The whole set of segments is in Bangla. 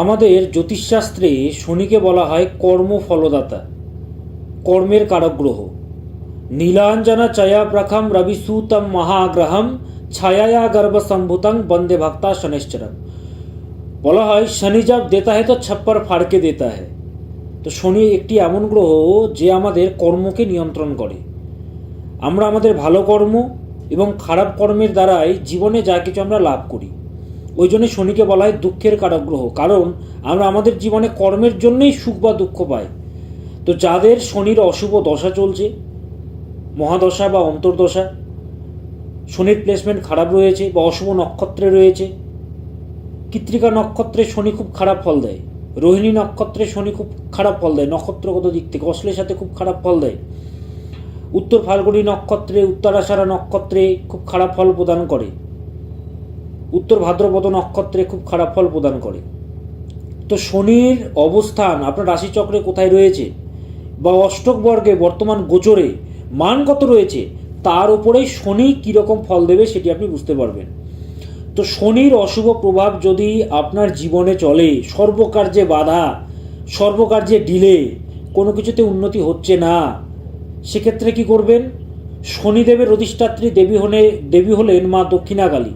আমাদের জ্যোতিষশাস্ত্রে শনিকে বলা হয় কর্মফলদাতা, কর্মের কারক গ্রহ। নীলাঞ্জনা চয়াপ্রখম রবিসূতম মহাগ্রহম ছায়া গর্ভসম্ভূতং বন্দে ভক্তা শনিশ্চরম। বলা হয় শনি জব দেতা হয় তো ছপ্পর ফাড়কে দেতা হয়। তো শনি একটি এমন গ্রহ যে আমাদের কর্মকে নিয়ন্ত্রণ করে। আমরা আমাদের ভালো কর্ম এবং খারাপ কর্মের দ্বারাই জীবনে যা কিছু আমরা লাভ করি। ওই জন্য শনিকে বলা হয় দুঃখের কারক গ্রহ, কারণ আমরা আমাদের জীবনে কর্মের জন্যই সুখ বা দুঃখ পাই। তো যাদের শনির অশুভ দশা চলছে, মহাদশা বা অন্তর্দশা, শনির প্লেসমেন্ট খারাপ রয়েছে বা অশুভ নক্ষত্রে রয়েছে, কৃত্তিকা নক্ষত্রে শনি খুব খারাপ ফল দেয়, রোহিণী নক্ষত্রে শনি খুব খারাপ ফল দেয় নক্ষত্রগত দিক থেকে, অশ্লের সাথে খুব খারাপ ফল দেয়, উত্তর ফাল্গুনী নক্ষত্রে, উত্তরাষাঢ়া নক্ষত্রে খুব খারাপ ফল প্রদান করে, উত্তর ভাদ্রপদ নক্ষত্রে খুব খারাপ ফল প্রদান করে। তো শনির অবস্থান আপনার রাশিচক্রে কোথায় রয়েছে বা অষ্টক বর্গে বর্তমান গোচরে মান কত রয়েছে তার উপরেই শনি কীরকম ফল দেবে সেটি আপনি বুঝতে পারবেন। তো শনির অশুভ প্রভাব যদি আপনার জীবনে চলে, সর্বকার্যে বাধা, সর্বকার্যে ডিলে, কোনো কিছুতে উন্নতি হচ্ছে না, সেক্ষেত্রে কি করবেন? শনিদেবের অধিষ্ঠাত্রী দেবী হলেন মা দক্ষিণাকালী।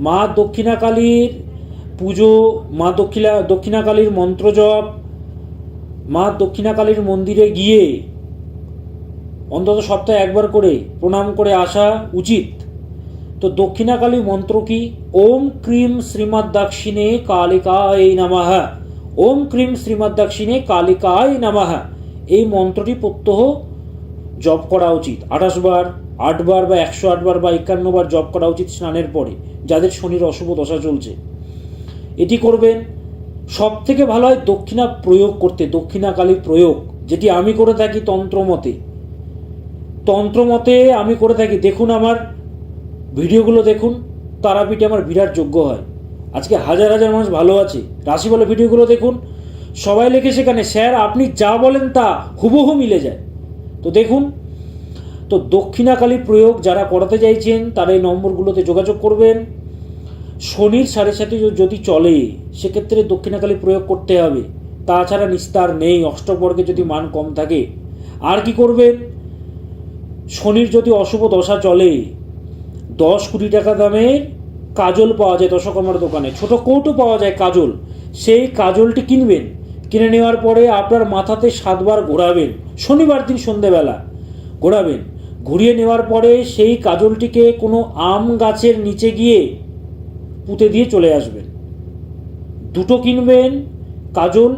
মা দক্ষিণাকালীর পুজো, মা দক্ষিণাকালীর মন্ত্র জপ, মা দক্ষিণাকালীর মন্দিরে গিয়ে অন্তত সপ্তাহে একবার করে প্রণাম করে আসা উচিত। তো দক্ষিণাকালী মন্ত্র কি? ওম ক্রিম শ্রীমদ্দক্ষিণে কালিকায় নমঃ, ওম ক্রিম শ্রীমদ্দক্ষিণে কালিকায় নমঃ। এই মন্ত্রটি প্রত্যহ জপ করা উচিত 28 বার, 8 বার বা 108 বার বা 51 বার জপ করা উচিত স্নানের পরে, যাদের শনির অশুভ দশা চলছে। এটি করবেন। সব থেকে ভালো হয় দক্ষিণা প্রয়োগ করতে, দক্ষিণাকালী প্রয়োগ, যেটি আমি করে থাকি তন্ত্রমতে আমি করে থাকি। দেখুন আমার ভিডিওগুলো দেখুন, তারাপীঠে আমার বিরাট যোগ্য হয়। আজকে হাজার হাজার মানুষ ভালো আছে। রাশি বলে ভিডিওগুলো দেখুন, সবাই লেখে সেখানে স্যার আপনি যা বলেন তা হুবহু মিলে যায়। তো দেখুন, তো দক্ষিণাকালী প্রয়োগ যারা করাতে চাইছেন তারা এই নম্বরগুলোতে যোগাযোগ করবেন। শনির সাড়ে সাথে যদি চলে সেক্ষেত্রে দক্ষিণাকালী প্রয়োগ করতে হবে, তাছাড়া নিস্তার নেই। অষ্টবর্গে যদি মান কম থাকে আর কি করবেন? শনির যদি অশুভ দশা চলে, 10 কোটি টাকা দামের কাজল পাওয়া যায় দশকর্মার দোকানে, ছোট কৌটো পাওয়া যায় কাজল, সেই কাজলটি কিনবেন। কিনে নেওয়ার পরে আপনার মাথাতে 7 বার ঘোরাবেন, শনিবার দিন সন্ধেবেলা ঘোরাবেন। ঘুরিয়ে নেওয়ার পরে সেই কাজলটিকে কোনো আম গাছের নিচে গিয়ে পুঁতে দিয়ে চলে আসবেন। 2টো কিনবেন কাজল,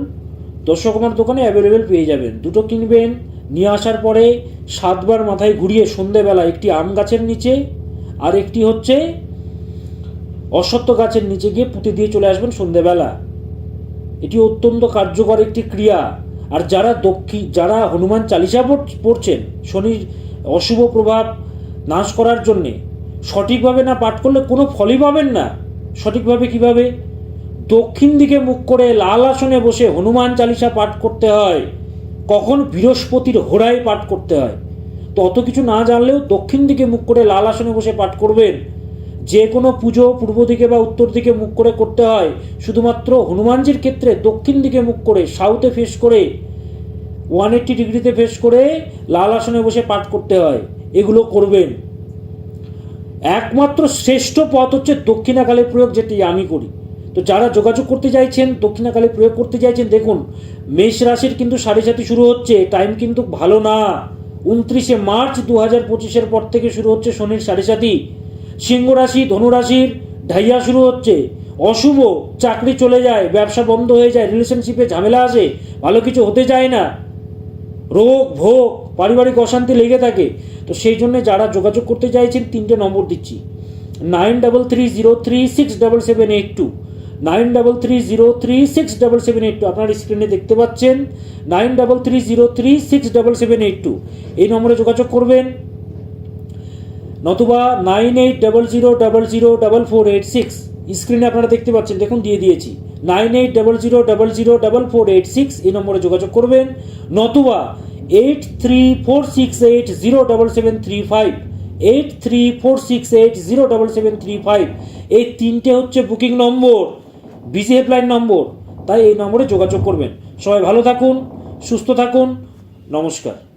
দশকর্মার দোকানে অ্যাভেলেবেল পেয়ে যাবেন। 2টো কিনবেন, নিয়ে আসার পরে 7 বার মাথায় ঘুরিয়ে সন্ধেবেলা একটি আম গাছের নিচে আর একটি হচ্ছে অশ্বত্থ গাছের নিচে গিয়ে পুঁতে দিয়ে চলে আসবেন সন্ধেবেলা। এটি অত্যন্ত কার্যকর একটি ক্রিয়া। আর যারা হনুমান চালিসা পড়ছেন শনির অশুভ প্রভাব নাশ করার জন্যে, সঠিকভাবে না পাঠ করলে কোনো ফলই পাবেন না। সঠিকভাবে কিভাবে? দক্ষিণ দিকে মুখ করে লাল আসনে বসে হনুমান চালিসা পাঠ করতে হয়। কখন? বৃহস্পতির হোরায় পাঠ করতে হয়। তো অত কিছু না জানলেও দক্ষিণ দিকে মুখ করে লাল আসনে বসে পাঠ করবেন। যে কোনো পুজো পূর্ব দিকে বা উত্তর দিকে মুখ করে করতে হয়, শুধুমাত্র হনুমানজির ক্ষেত্রে দক্ষিণ দিকে মুখ করে, সাউথে ফেস করে, 180 ডিগ্রিতে ফেস করে লাল আসনে বসে পাঠ করতে হয়। এগুলো করবেন। একমাত্র শ্রেষ্ঠ পথ হচ্ছে দক্ষিণাকালী প্রয়োগ, যেটি আমি করি। তো যারা যোগাযোগ করতে চাইছেন, দক্ষিণাকালী প্রয়োগ করতে চাইছেন, দেখুন মেষ রাশির কিন্তু 7:30 শুরু হচ্ছে, টাইম কিন্তু ভালো না। 29শে মার্চ 2025-এর পর থেকে শুরু হচ্ছে শনির 7:30। সিংহ রাশি, ধনুরাশির ঢাইয়া শুরু হচ্ছে, অশুভ, চাকরি চলে যায়, ব্যবসা বন্ধ হয়ে যায়, রিলেশনশিপে ঝামেলা আসে, ভালো কিছু হতে চায় না, রোগ ভোগ, পারিবারিক অশান্তি লেগে থাকে। তো সেই জন্য যারা যোগাযোগ করতে চাইছেন 3টে নম্বর দিচ্ছি, 9330367782, 9330367782। আপনার স্ক্রিনে দেখতে পাচ্ছেন 9330367782। এই নম্বরে যোগাযোগ করবেন, নতুবা 9800004486 স্ক্রিনে আপনারা দেখতে পাচ্ছেন, দেখুন দিয়ে দিয়েছি 9800004486। এই নম্বরে যোগাযোগ করবেন, নতুবা 8346807735, 8346807735। এই 3টে হচ্ছে বুকিং নম্বর, বিজি হেল্পলাইন নম্বর। তাই এই নম্বরে যোগাযোগ করবেন। সবাই ভালো থাকুন, সুস্থ থাকুন। নমস্কার।